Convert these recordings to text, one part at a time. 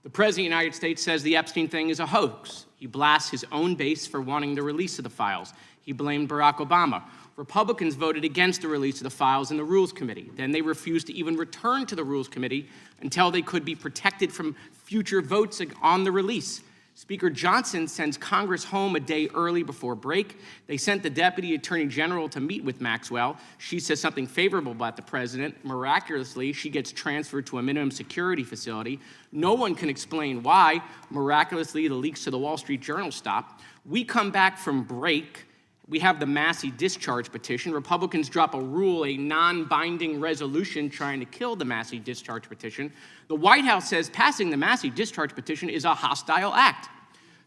The President of the United States says the Epstein thing is a hoax. He blasts his own base for wanting the release of the files. He blamed Barack Obama. Republicans voted against the release of the files in the Rules Committee. Then they refused to even return to the Rules Committee until they could be protected from future votes on the release. Speaker Johnson sends Congress home a day early before break. They sent the Deputy Attorney General to meet with Maxwell. She says something favorable about the president. Miraculously, she gets transferred to a minimum security facility. No one can explain why. Miraculously, the leaks to the Wall Street Journal stop. We come back from break. We have the Massey discharge petition. Republicans drop a rule, a non-binding resolution trying to kill the Massey discharge petition. The White House says passing the Massey discharge petition is a hostile act.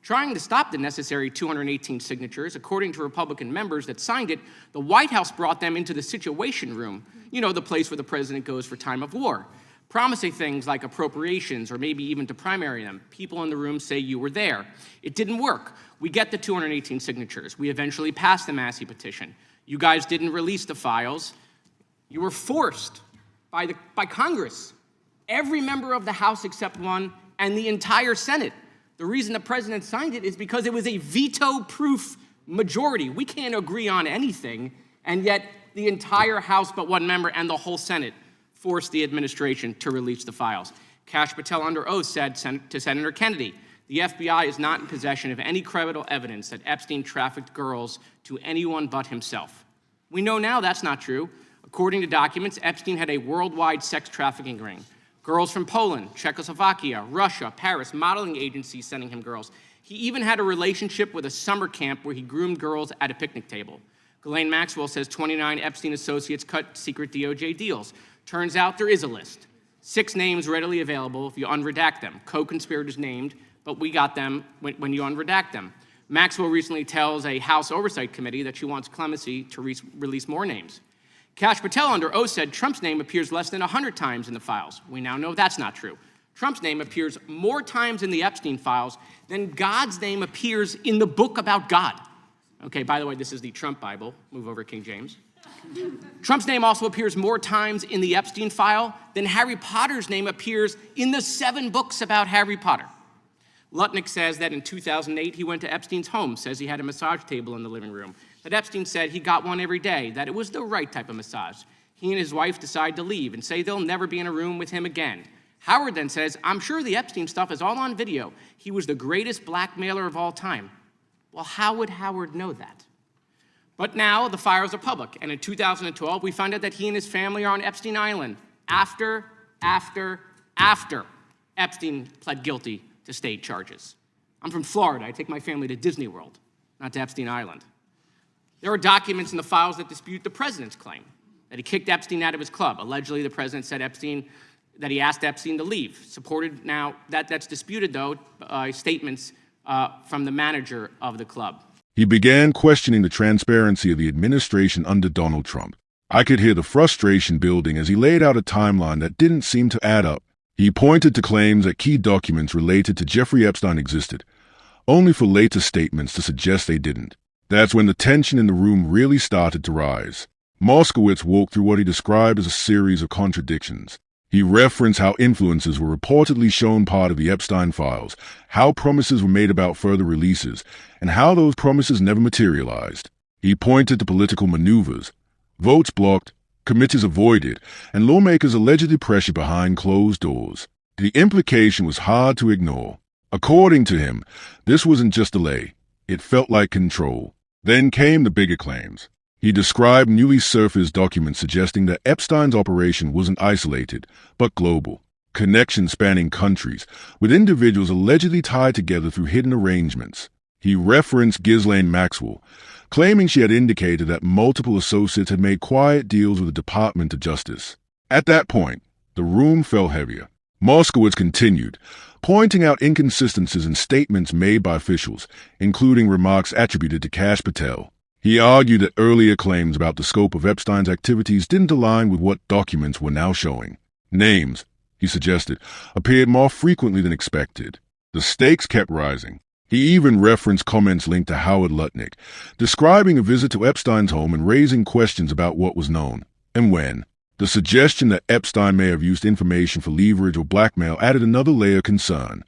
Trying to stop the necessary 218 signatures, according to Republican members that signed it, the White House brought them into the Situation Room, you know, the place where the president goes for time of war, promising things like appropriations or maybe even to primary them. People in the room say you were there. It didn't work. We get the 218 signatures. We eventually passed the Massey petition. You guys didn't release the files. You were forced by Congress, every member of the House except one, and the entire Senate. The reason the president signed it is because it was a veto-proof majority. We can't agree on anything, and yet the entire House but one member and the whole Senate forced the administration to release the files. Kash Patel under oath said to Senator Kennedy, the FBI is not in possession of any credible evidence that Epstein trafficked girls to anyone but himself. We know now that's not true. According to documents, Epstein had a worldwide sex trafficking ring. Girls from Poland, Czechoslovakia, Russia, Paris, modeling agencies sending him girls. He even had a relationship with a summer camp where he groomed girls at a picnic table. Ghislaine Maxwell says 29 Epstein associates cut secret DOJ deals. Turns out there is a list. 6 names readily available if you unredact them. Co-conspirators named, but we got them when you unredact them. Maxwell recently tells a House Oversight Committee that she wants clemency to release more names. Kash Patel under oath said Trump's name appears less than 100 times in the files. We now know that's not true. Trump's name appears more times in the Epstein files than God's name appears in the book about God. Okay, by the way, this is the Trump Bible. Move over, King James. Trump's name also appears more times in the Epstein file than Harry Potter's name appears in the 7 books about Harry Potter. Lutnick says that in 2008, he went to Epstein's home, says he had a massage table in the living room, that Epstein said he got one every day, that it was the right type of massage. He and his wife decide to leave and say they'll never be in a room with him again. Howard then says, I'm sure the Epstein stuff is all on video. He was the greatest blackmailer of all time. Well, how would Howard know that? But now the files are public, and in 2012, we find out that he and his family are on Epstein Island after Epstein pled guilty to state charges. I'm from Florida. I take my family to Disney World, not to Epstein Island. There are documents in the files that dispute the president's claim that he kicked Epstein out of his club. Allegedly, the president said that he asked Epstein to leave. Supported now, that's disputed, though, statements from the manager of the club. He began questioning the transparency of the administration under Donald Trump. I could hear the frustration building as he laid out a timeline that didn't seem to add up. He pointed to claims that key documents related to Jeffrey Epstein existed, only for later statements to suggest they didn't. That's when the tension in the room really started to rise. Moskowitz walked through what he described as a series of contradictions. He referenced how influencers were reportedly shown part of the Epstein files, how promises were made about further releases, and how those promises never materialized. He pointed to political maneuvers, votes blocked, committees avoided, and lawmakers allegedly pressured behind closed doors. The implication was hard to ignore. According to him, this wasn't just delay. It felt like control. Then came the bigger claims. He described newly surfaced documents suggesting that Epstein's operation wasn't isolated, but global. Connections spanning countries, with individuals allegedly tied together through hidden arrangements. He referenced Ghislaine Maxwell, claiming she had indicated that multiple associates had made quiet deals with the Department of Justice. At that point, the room fell heavier. Moskowitz continued, pointing out inconsistencies in statements made by officials, including remarks attributed to Kash Patel. He argued that earlier claims about the scope of Epstein's activities didn't align with what documents were now showing. Names, he suggested, appeared more frequently than expected. The stakes kept rising. He even referenced comments linked to Howard Lutnick, describing a visit to Epstein's home and raising questions about what was known and when. The suggestion that Epstein may have used information for leverage or blackmail added another layer of concern.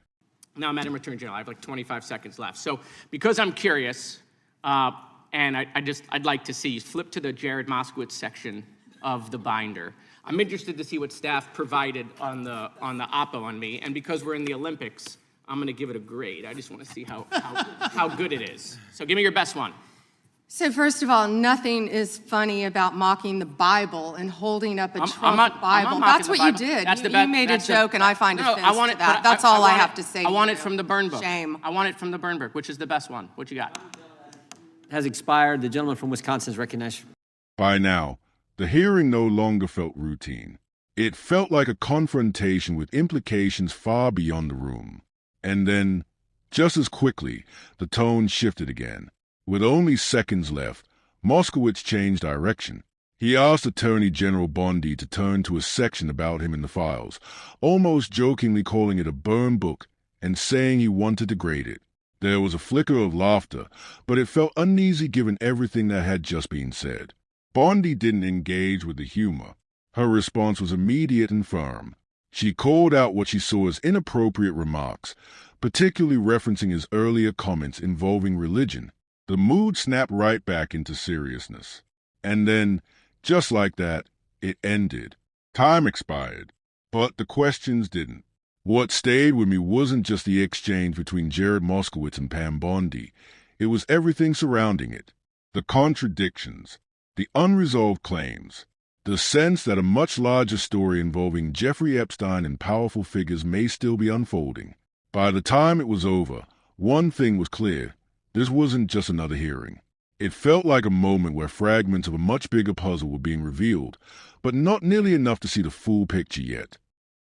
Now, Madam Attorney General, I have like 25 seconds left. So because I'm curious, and I'd like to see you flip to the Jared Moskowitz section of the binder. I'm interested to see what staff provided on the oppo on me, and because we're in the Olympics, I'm going to give it a grade. I just want to see how good it is. So give me your best one. So first of all, nothing is funny about mocking the Bible and holding up a Trump Bible. That's what you did. You made a joke, and I find offense to that. That's all I have to say. I want it from the burn book. Shame. I want it from the burn book. Which is the best one? What you got? Has expired. The gentleman from Wisconsin is recognized. By now, the hearing no longer felt routine. It felt like a confrontation with implications far beyond the room. And then, just as quickly, the tone shifted again. With only seconds left, Moskowitz changed direction. He asked Attorney General Bondi to turn to a section about him in the files, almost jokingly calling it a burn book and saying he wanted to grade it. There was a flicker of laughter, but it felt uneasy given everything that had just been said. Bondi didn't engage with the humor. Her response was immediate and firm. She called out what she saw as inappropriate remarks, particularly referencing his earlier comments involving religion. The mood snapped right back into seriousness. And then, just like that, it ended. Time expired, but the questions didn't. What stayed with me wasn't just the exchange between Jared Moskowitz and Pam Bondi. It was everything surrounding it. The contradictions, the unresolved claims, the sense that a much larger story involving Jeffrey Epstein and powerful figures may still be unfolding. By the time it was over, one thing was clear. This wasn't just another hearing. It felt like a moment where fragments of a much bigger puzzle were being revealed, but not nearly enough to see the full picture yet.